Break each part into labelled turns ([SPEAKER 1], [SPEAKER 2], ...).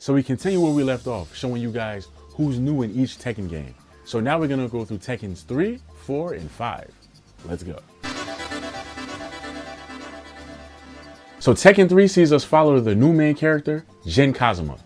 [SPEAKER 1] So we continue where we left off, showing you guys who's new in each Tekken game. So now we're gonna go through Tekkens 3, 4, and 5. Let's go. So Tekken 3 sees us follow the new main character, Jin Kazama.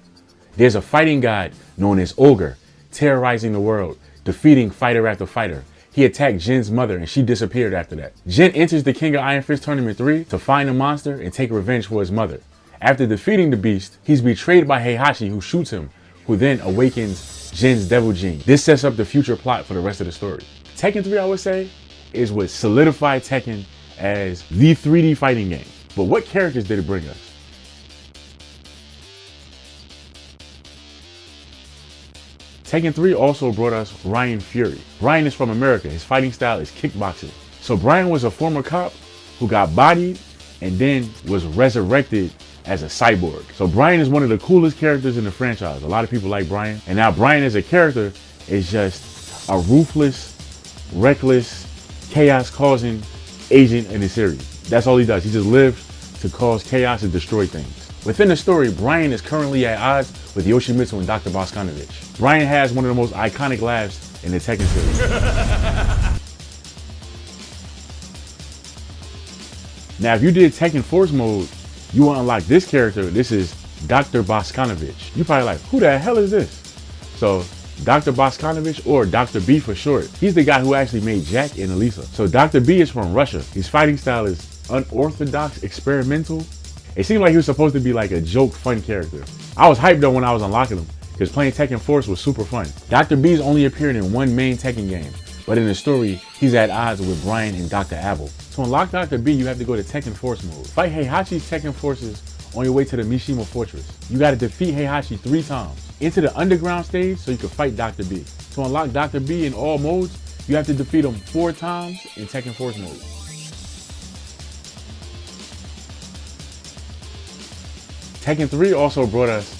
[SPEAKER 1] There's a fighting god known as Ogre, terrorizing the world, defeating fighter after fighter. He attacked Jin's mother and she disappeared after that. Jin enters the King of Iron Fist Tournament 3 to find the monster and take revenge for his mother. After defeating the beast, he's betrayed by Heihachi, who shoots him, who then awakens Jin's devil gene. This sets up the future plot for the rest of the story. Tekken 3, I would say, is what solidified Tekken as the 3D fighting game. But what characters did it bring us? Tekken 3 also brought us Bryan Fury. Bryan is from America. His fighting style is kickboxing. So Bryan was a former cop who got bodied and then was resurrected as a cyborg. So Bryan is one of the coolest characters in the franchise. A lot of people like Bryan. And now Bryan as a character is just a ruthless, reckless, chaos-causing agent in the series. That's all he does. He just lives to cause chaos and destroy things. Within the story, Bryan is currently at odds with Yoshimitsu and Dr. Boskanovich. Bryan has one of the most iconic laughs in the Tekken series. Now, if you did Tekken Force mode, you will unlock this character. This is Dr. Boskanovich. You probably like, who the hell is this? So Dr. Boskanovich, or Dr. B for short, he's the guy who actually made Jack and Elisa. So Dr. B is from Russia. His fighting style is unorthodox, experimental. It seemed like he was supposed to be like a joke, fun character. I was hyped though when I was unlocking him, because playing Tekken Force was super fun. Dr. B's only appeared in one main Tekken game, but in the story, he's at odds with Bryan and Dr. Abel. To unlock Dr. B, you have to go to Tekken Force mode. Fight Heihachi's Tekken Forces on your way to the Mishima Fortress. You gotta defeat Heihachi 3 times. Enter the underground stage so you can fight Dr. B. To unlock Dr. B in all modes, you have to defeat him 4 times in Tekken Force mode. Tekken 3 also brought us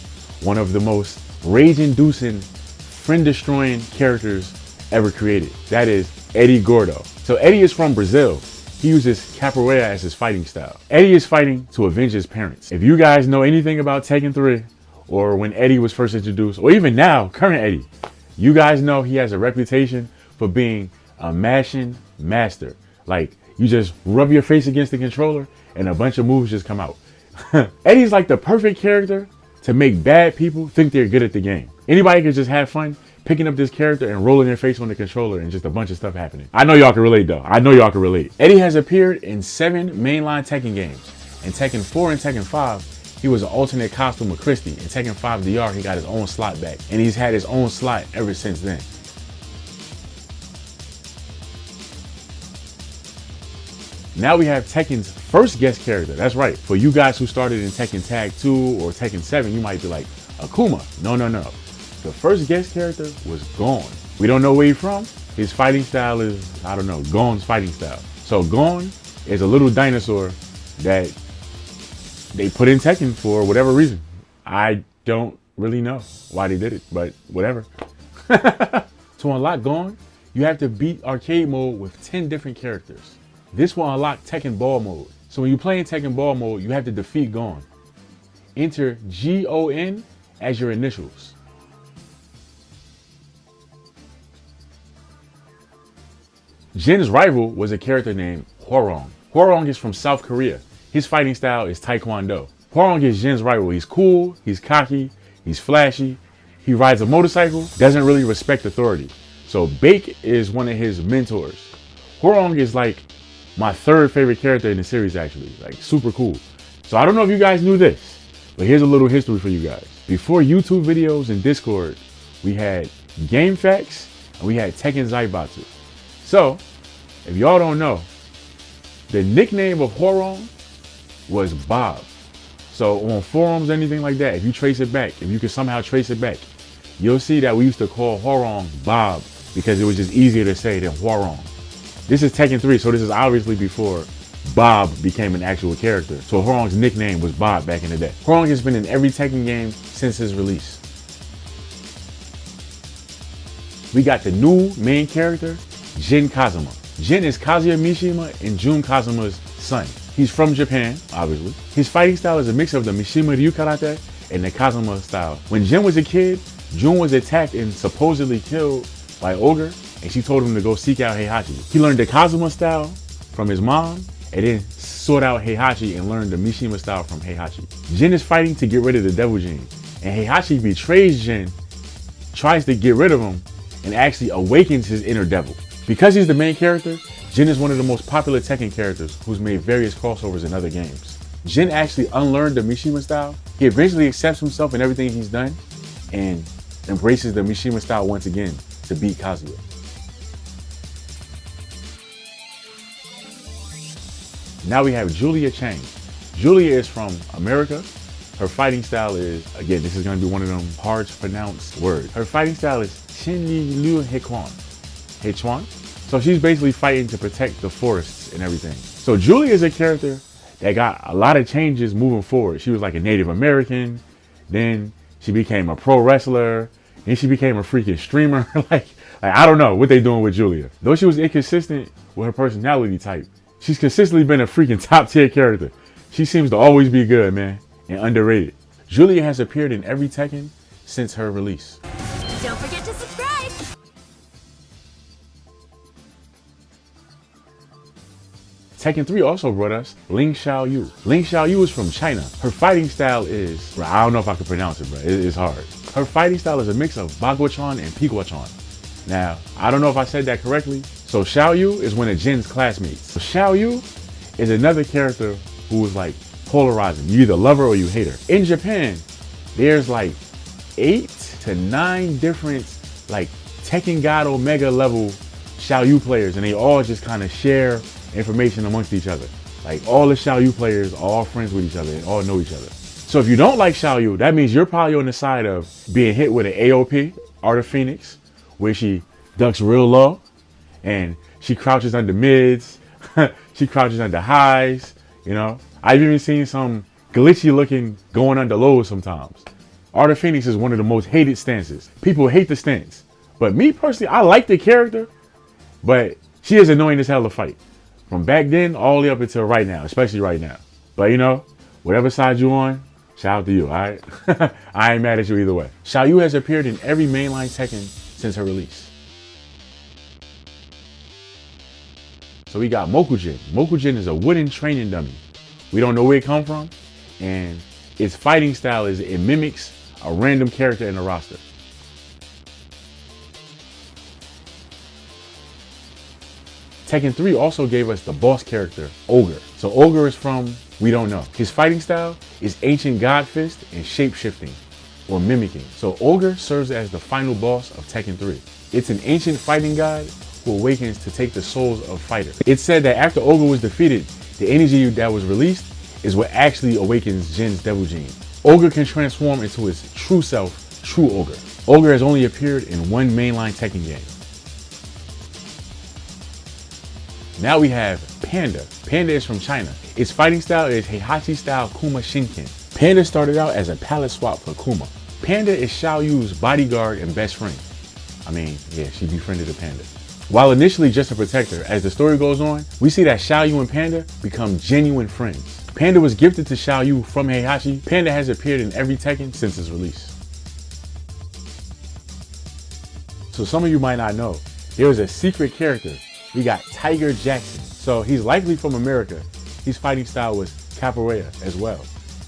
[SPEAKER 1] one of the most rage-inducing, friend-destroying characters ever created. That is Eddy Gordo. So Eddy is from Brazil. He uses capoeira as his fighting style. Eddy is fighting to avenge his parents. If you guys know anything about Tekken 3, or when Eddy was first introduced, or even now, current Eddy, you guys know he has a reputation for being a mashing master. Like, you just rub your face against the controller and a bunch of moves just come out. Eddy's like the perfect character to make bad people think they're good at the game. Anybody can just have fun picking up this character and rolling their face on the controller and just a bunch of stuff happening. I know y'all can relate though. I know y'all can relate. Eddy has appeared in 7 mainline Tekken games. In Tekken 4 and Tekken 5, he was an alternate costume of Christie. In Tekken 5 DR, he got his own slot back, and he's had his own slot ever since then. Now we have Tekken's first guest character. That's right. For you guys who started in Tekken Tag 2 or Tekken 7, you might be like, Akuma. No. The first guest character was Gon. We don't know where he's from. His fighting style is, I don't know, Gon's fighting style. So Gon is a little dinosaur that they put in Tekken for whatever reason. I don't really know why they did it, but whatever. To unlock Gon, you have to beat arcade mode with 10 different characters. This will unlock Tekken Ball mode. So when you play in Tekken Ball mode, you have to defeat Gon. Enter GON as your initials. Jin's rival was a character named Hwoarang. Hwoarang is from South Korea. His fighting style is Taekwondo. Hwoarang is Jin's rival. He's cool, he's cocky, he's flashy. He rides a motorcycle, doesn't really respect authority. So Bake is one of his mentors. Hwoarang is like my 3rd favorite character in the series, actually. Like, super cool. So I don't know if you guys knew this, but here's a little history for you guys. Before YouTube videos and Discord, we had Game Facts and we had Tekken Zaibatsu. So, if y'all don't know, the nickname of Hwoarang was Bob. So on forums, anything like that, if you trace it back, if you can somehow trace it back, you'll see that we used to call Hwoarang Bob because it was just easier to say than Hwoarang. This is Tekken 3, so this is obviously before Bob became an actual character. So Hwoarang's nickname was Bob back in the day. Hwoarang has been in every Tekken game since his release. We got the new main character, Jin Kazama. Jin is Kazuya Mishima and Jun Kazama's son. He's from Japan, obviously. His fighting style is a mix of the Mishima Ryu Karate and the Kazama style. When Jin was a kid, Jun was attacked and supposedly killed by Ogre, and she told him to go seek out Heihachi. He learned the Kazama style from his mom, and then sought out Heihachi and learned the Mishima style from Heihachi. Jin is fighting to get rid of the devil gene, and Heihachi betrays Jin, tries to get rid of him, and actually awakens his inner devil. Because he's the main character, Jin is one of the most popular Tekken characters who's made various crossovers in other games. Jin actually unlearned the Mishima style. He eventually accepts himself and everything he's done and embraces the Mishima style once again to beat Kazuya. Now we have Julia Chang. Julia is from America. Her fighting style is, again, this is going to be one of them hard to pronounce words. Her fighting style is Shinli Liu Hechuan. So she's basically fighting to protect the forests and everything. So Julia is a character that got a lot of changes moving forward. She was like a Native American, then she became a pro wrestler, then she became a freaking streamer. like I don't know what they doing with Julia. Though she was inconsistent with her personality type, she's consistently been a freaking top tier character. She seems to always be good, man, and underrated. Julia has appeared in every Tekken since her release.
[SPEAKER 2] Don't forget to subscribe!
[SPEAKER 1] Tekken 3 also brought us Ling Xiaoyu. Ling Xiaoyu is from China. Her fighting style is, I don't know if I can pronounce it, but it's hard. Her fighting style is a mix of Baguo-chan and Piguo-chan. Now, I don't know if I said that correctly. So Xiaoyu is one of Jin's classmates. So Xiaoyu is another character who is like polarizing. You either love her or you hate her. In Japan, there's like 8 to 9 different like Tekken God Omega level Xiaoyu players, and they all just kind of share information amongst each other. Like all the Xiaoyu players are all friends with each other and all know each other. So if you don't like Xiaoyu, that means you're probably on the side of being hit with an AOP, Art of Phoenix, where she ducks real low and she crouches under mids, she crouches under highs, you know. I've even seen some glitchy looking going under lows sometimes. Art of Phoenix is one of the most hated stances. People hate the stance. But me personally, I like the character, but she is annoying as hell to fight. From back then all the way up until right now, especially right now. But you know, whatever side you on, shout out to you, all right? I ain't mad at you either way. Xiaoyu has appeared in every mainline Tekken since her release. So we got Mokujin. Mokujin is a wooden training dummy. We don't know where it come from, and its fighting style is it mimics a random character in the roster. Tekken 3 also gave us the boss character, Ogre. So Ogre is from, we don't know. His fighting style is ancient god fist and shape-shifting, or mimicking. So Ogre serves as the final boss of Tekken 3. It's an ancient fighting god who awakens to take the souls of fighters. It's said that after Ogre was defeated, the energy that was released is what actually awakens Jin's devil gene. Ogre can transform into his true self, True Ogre. Ogre has only appeared in one mainline Tekken game. Now we have Panda. Panda is from China. Its fighting style is Heihachi style Kuma Shinken. Panda started out as a palette swap for Kuma. Panda is Xiaoyu's bodyguard and best friend. I mean, yeah, she befriended the Panda. While initially just a protector, as the story goes on, we see that Xiaoyu and Panda become genuine friends. Panda was gifted to Xiaoyu from Heihachi. Panda has appeared in every Tekken since its release. So some of you might not know, there was a secret character. We got Tiger Jackson. So he's likely from America. His fighting style was capoeira as well.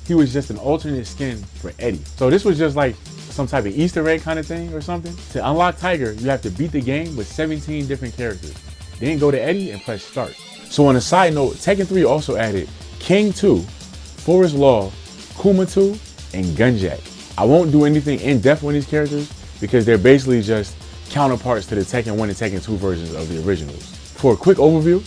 [SPEAKER 1] He was just an alternate skin for Eddy. So this was just like some type of Easter egg kind of thing or something. To unlock Tiger, you have to beat the game with 17 different characters. Then go to Eddy and press start. So on a side note, Tekken 3 also added King 2, Forest Law, Kuma 2, and Gunjack. I won't do anything in depth on these characters because they're basically just counterparts to the Tekken 1 and Tekken 2 versions of the originals. For a quick overview,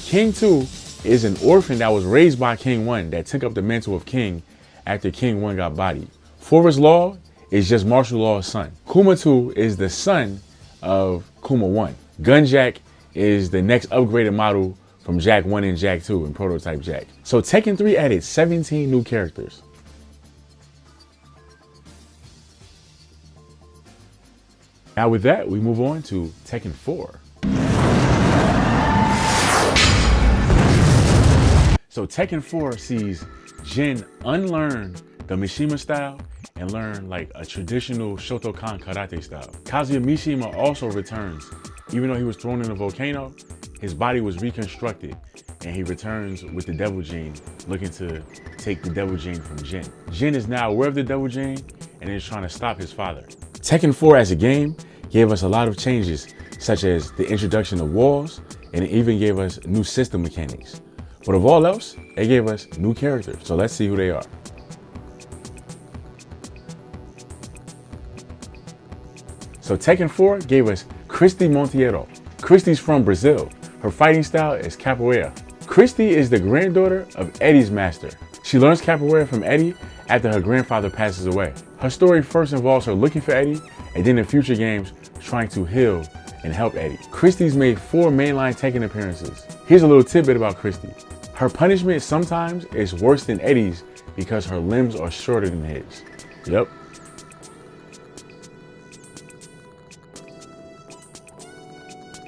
[SPEAKER 1] King 2 is an orphan that was raised by King 1 that took up the mantle of King after King 1 got bodied. Forest Law is just Martial Law's son. Kuma 2 is the son of Kuma 1. Gunjack is the next upgraded model from Jack 1 and Jack 2 and Prototype Jack. So Tekken 3 added 17 new characters. Now with that, we move on to Tekken 4. So Tekken 4 sees Jin unlearn the Mishima style and learn like a traditional Shotokan karate style. Kazuya Mishima also returns. Even though he was thrown in a volcano, his body was reconstructed and he returns with the Devil Gene, looking to take the Devil Gene from Jin. Jin is now aware of the Devil Gene and is trying to stop his father. Tekken 4 as a game gave us a lot of changes, such as the introduction of walls, and it even gave us new system mechanics. But of all else, it gave us new characters. So let's see who they are. So Tekken 4 gave us Christie Monteiro. Christie's from Brazil. Her fighting style is capoeira. Christie is the granddaughter of Eddy's master. She learns capoeira from Eddy after her grandfather passes away. Her story first involves her looking for Eddy, and then in future games, trying to heal and help Eddy. Christie's made 4 mainline Tekken appearances. Here's a little tidbit about Christie. Her punishment sometimes is worse than Eddy's because her limbs are shorter than his. Yep.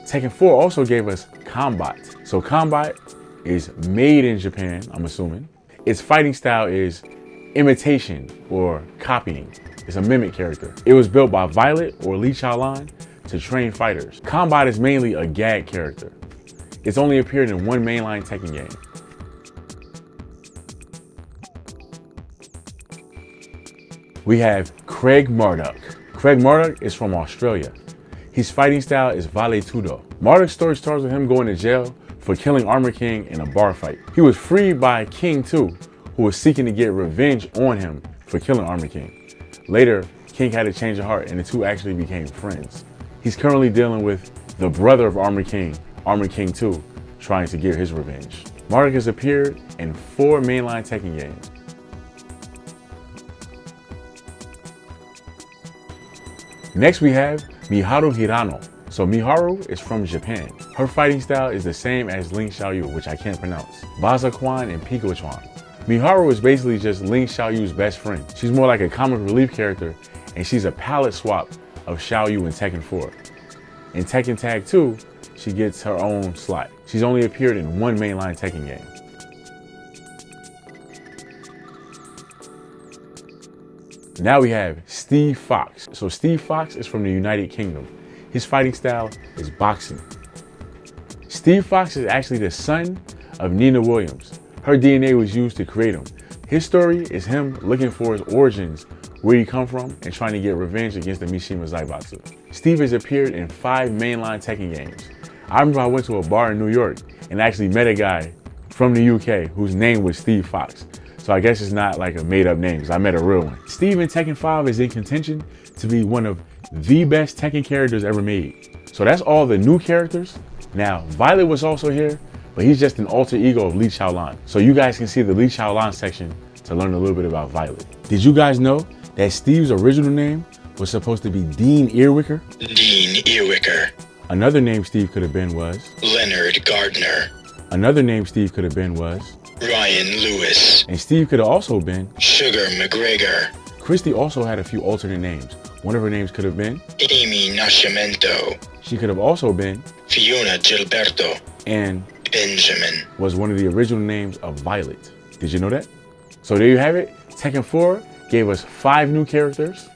[SPEAKER 1] Tekken 4 also gave us Combot. So Combot is made in Japan, I'm assuming. Its fighting style is imitation or copying. It's a mimic character. It was built by Violet or Lee Chaolan to train fighters. Combot is mainly a gag character. It's only appeared in 1 mainline Tekken game. We have Craig Marduk. Craig Marduk is from Australia. His fighting style is Vale Tudo. Marduk's story starts with him going to jail for killing Armor King in a bar fight. He was freed by King 2, who was seeking to get revenge on him for killing Armor King. Later, King had a change of heart and the two actually became friends. He's currently dealing with the brother of Armor King 2, trying to get his revenge. Marduk has appeared in 4 mainline Tekken games. Next we have Miharu Hirano. So Miharu is from Japan. Her fighting style is the same as Ling Xiaoyu, which I can't pronounce. Bazakwan and Pikachuan. Miharu is basically just Ling Xiaoyu's best friend. She's more like a comic relief character, and she's a palette swap of Xiaoyu in Tekken 4. In Tekken Tag 2, she gets her own slot. She's only appeared in 1 mainline Tekken game. Now we have Steve Fox. So Steve Fox is from the United Kingdom. His fighting style is boxing. Steve Fox is actually the son of Nina Williams. Her DNA was used to create him. His story is him looking for his origins, where he come from, and trying to get revenge against the Mishima Zaibatsu. Steve has appeared in 5 mainline Tekken games. I remember I went to a bar in New York and actually met a guy from the UK whose name was Steve Fox. So I guess it's not like a made up name, because I met a real one. Steve in Tekken 5 is in contention to be one of the best Tekken characters ever made. So that's all the new characters. Now, Violet was also here, but he's just an alter ego of Lee Chaolan. So you guys can see the Lee Chaolan section to learn a little bit about Violet. Did you guys know that Steve's original name was supposed to be Dean Earwicker?
[SPEAKER 3] Dean Earwicker.
[SPEAKER 1] Another name Steve could have been was
[SPEAKER 3] Leonard Gardner.
[SPEAKER 1] Another name Steve could have been was
[SPEAKER 3] Ryan Lewis.
[SPEAKER 1] And Steve could have also been
[SPEAKER 3] Sugar McGregor.
[SPEAKER 1] Christie also had a few alternate names. One of her names could have been
[SPEAKER 3] Amy Nascimento.
[SPEAKER 1] She could have also been
[SPEAKER 3] Fiona Gilberto.
[SPEAKER 1] and
[SPEAKER 3] Benjamin.
[SPEAKER 1] was one of the original names of Violet. Did you know that? So there you have it. Tekken 4 gave us 5 new characters.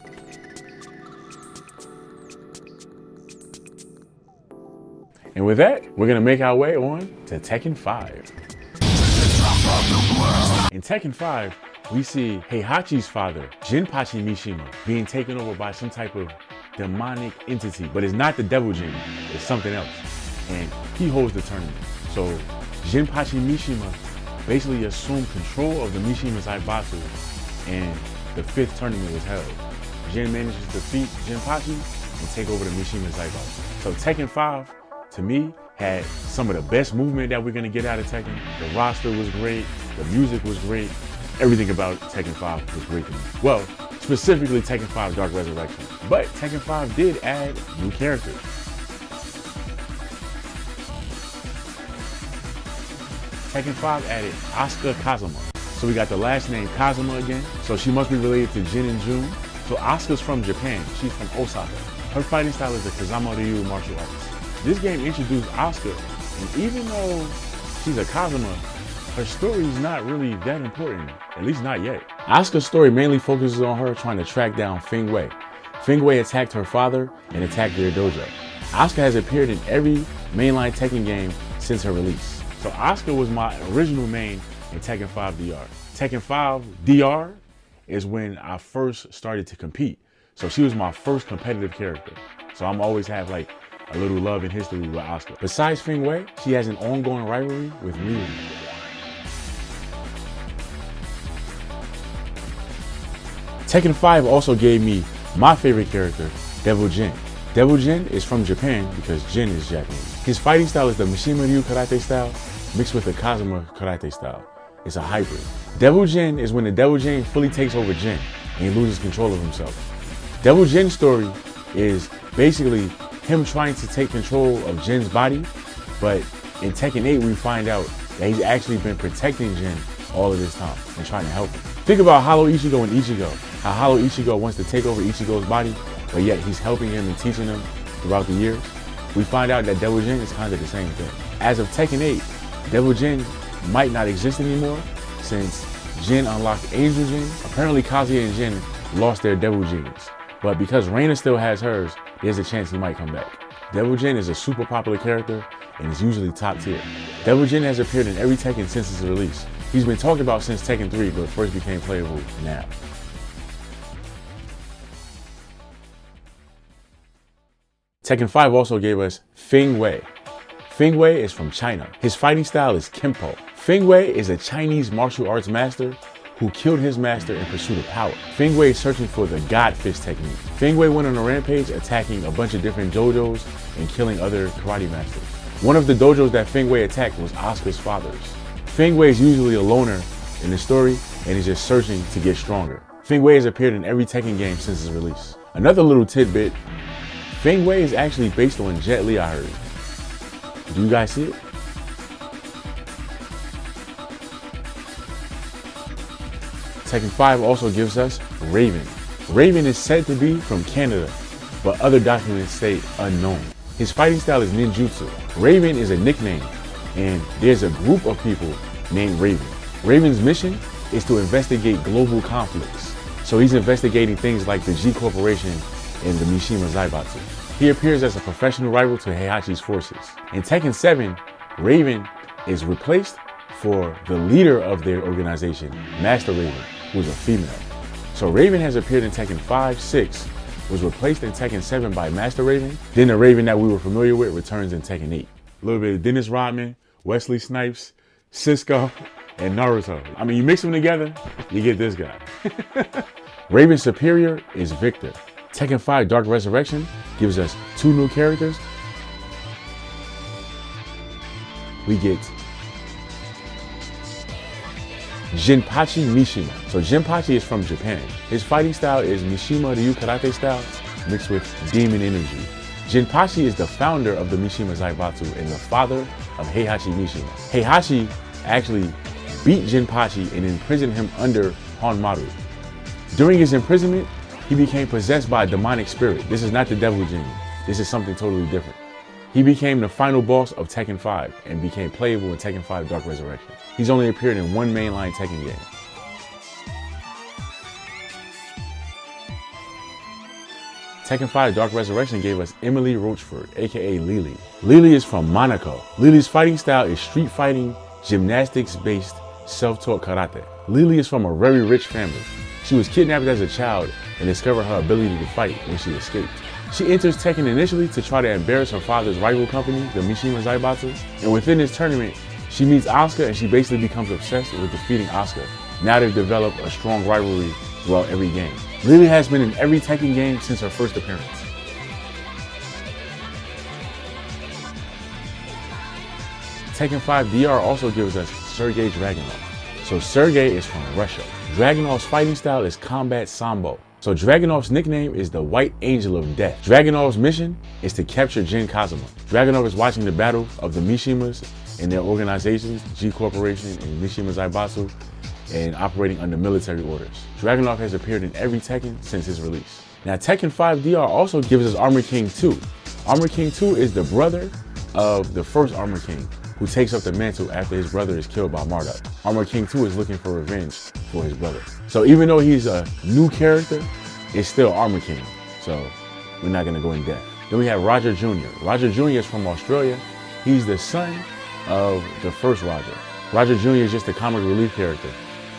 [SPEAKER 1] And with that, we're gonna make our way on to Tekken 5. In Tekken 5, we see Heihachi's father, Jinpachi Mishima, being taken over by some type of demonic entity, but it's not the Devil Gene, it's something else. And he holds the tournament. So Jinpachi Mishima basically assumed control of the Mishima Zaibatsu, and the 5th tournament was held. Jin manages to defeat Jinpachi and take over the Mishima Zaibatsu. So Tekken 5, to me, had some of the best movement that we're gonna get out of Tekken. The roster was great, the music was great, everything about Tekken 5 was great to me. Well, specifically Tekken 5 Dark Resurrection. But Tekken 5 did add new characters. Tekken 5 added Asuka Kazama. So we got the last name Kazama again. So she must be related to Jin and Jun. So Asuka's from Japan. She's from Osaka. Her fighting style is the Kazama Ryu martial arts. This game introduced Asuka, and even though she's a Kazama, her story is not really that important At least not yet. Asuka's story mainly focuses on her trying to track down Feng Wei. Feng Wei attacked her father and attacked their dojo. Asuka has appeared in every mainline Tekken game since her release. So Asuka was my original main in Tekken 5 DR. Tekken 5 DR is when I first started to compete. So she was my first competitive character. So I'm always have like a little love and history with Asuka. Besides Feng Wei, she has an ongoing rivalry with Lili. Tekken 5 also gave me my favorite character, Devil Jin. Devil Jin is from Japan because Jin is Japanese. His fighting style is the Mishima Ryu karate style mixed with the Kazama karate style. It's a hybrid. Devil Jin is when the Devil Jin fully takes over Jin and he loses control of himself. Devil Jin's story is basically him trying to take control of Jin's body, but in Tekken 8 we find out that he's actually been protecting Jin all of this time and trying to help him. Think about Hollow Ichigo and Ichigo. How Hollow Ichigo wants to take over Ichigo's body, but yet he's helping him and teaching him throughout the years. We find out that Devil Jin is kind of the same thing. As of Tekken 8, Devil Jin might not exist anymore since Jin unlocked Angel Jin. Apparently Kazuya and Jin lost their Devil Jins, but because Reina still has hers, there's a chance he might come back. Devil Jin is a super popular character and is usually top tier. Devil Jin has appeared in every Tekken since its release. He's been talked about since Tekken 3, but first became playable now. Tekken 5 also gave us Feng Wei. Feng Wei is from China. His fighting style is Kempo. Feng Wei is a Chinese martial arts master who killed his master in pursuit of power. Feng Wei is searching for the God Fist technique. Feng Wei went on a rampage attacking a bunch of different dojos and killing other karate masters. One of the dojos that Feng Wei attacked was Asuka's father's. Feng Wei is usually a loner in the story and is just searching to get stronger. Feng Wei has appeared in every Tekken game since its release. Another little tidbit, Feng Wei is actually based on Jet Li, I heard. Do you guys see it? Tekken 5 also gives us Raven. Raven is said to be from Canada, but other documents state unknown. His fighting style is ninjutsu. Raven is a nickname, and there's a group of people named Raven. Raven's mission is to investigate global conflicts. So he's investigating things like the G Corporation and the Mishima Zaibatsu. He appears as a professional rival to Heihachi's forces. In Tekken 7, Raven is replaced for the leader of their organization, Master Raven, who's a female. So Raven has appeared in Tekken 5, 6, was replaced in Tekken 7 by Master Raven. Then the Raven that we were familiar with returns in Tekken 8. A little bit of Dennis Rodman, Wesley Snipes, Cisco, and Naruto. I mean, you mix them together, you get this guy. Raven's superior is Victor. Tekken 5 Dark Resurrection gives us 2 new characters. We get Jinpachi Mishima. So Jinpachi is from Japan. His fighting style is Mishima Ryu karate style mixed with demon energy. Jinpachi is the founder of the Mishima Zaibatsu and the father of Heihachi Mishima. Heihachi actually beat Jinpachi and imprisoned him under Honmaru. During his imprisonment, he became possessed by a demonic spirit. This is not the Devil Jin. This is something totally different. He became the final boss of Tekken 5 and became playable in Tekken 5 Dark Resurrection. He's only appeared in one mainline Tekken game. Tekken 5 Dark Resurrection gave us Emily Rochford, aka Lili. Lili is from Monaco. Lili's fighting style is street fighting, gymnastics-based self-taught karate. Lili is from a very rich family. She was kidnapped as a child and discovered her ability to fight when she escaped. She enters Tekken initially to try to embarrass her father's rival company, the Mishima Zaibatsu, and within this tournament, she meets Asuka and she basically becomes obsessed with defeating Asuka. Now they've developed a strong rivalry throughout every game. Lili has been in every Tekken game since her first appearance. Tekken 5 DR also gives us Sergei Dragunov. So Sergei is from Russia. Dragunov's fighting style is combat sambo. So Dragunov's nickname is the White Angel of Death. Dragunov's mission is to capture Jin Kazama. Dragunov is watching the battle of the Mishimas and their organizations, G Corporation and Mishima Zaibatsu, and operating under military orders. Dragunov has appeared in every Tekken since his release. Now Tekken 5 DR also gives us Armor King 2. Armor King 2 is the brother of the first Armor King, who takes up the mantle after his brother is killed by Marduk. Armor King 2 is looking for revenge for his brother. So even though he's a new character, it's still Armor King. So we're not gonna go in depth. Then we have Roger Jr. Roger Jr. is from Australia. He's the son of the first Roger. Roger Jr. is just a comic relief character.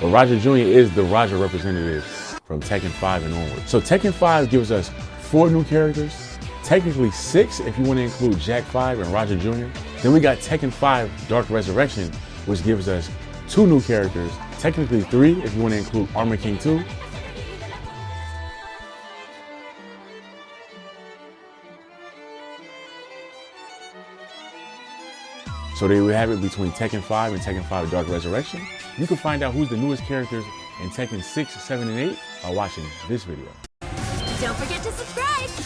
[SPEAKER 1] But Roger Jr. is the Roger representative from Tekken 5 and onward. So Tekken 5 gives us 4 new characters. Technically 6 if you want to include Jack 5 and Roger Jr. Then we got Tekken 5 Dark Resurrection, which gives us 2 new characters. Technically 3 if you want to include Armor King 2. So there we have it between Tekken 5 and Tekken 5 Dark Resurrection. You can find out who's the newest characters in Tekken 6, 7, and 8 by watching this video.
[SPEAKER 2] Don't forget to subscribe.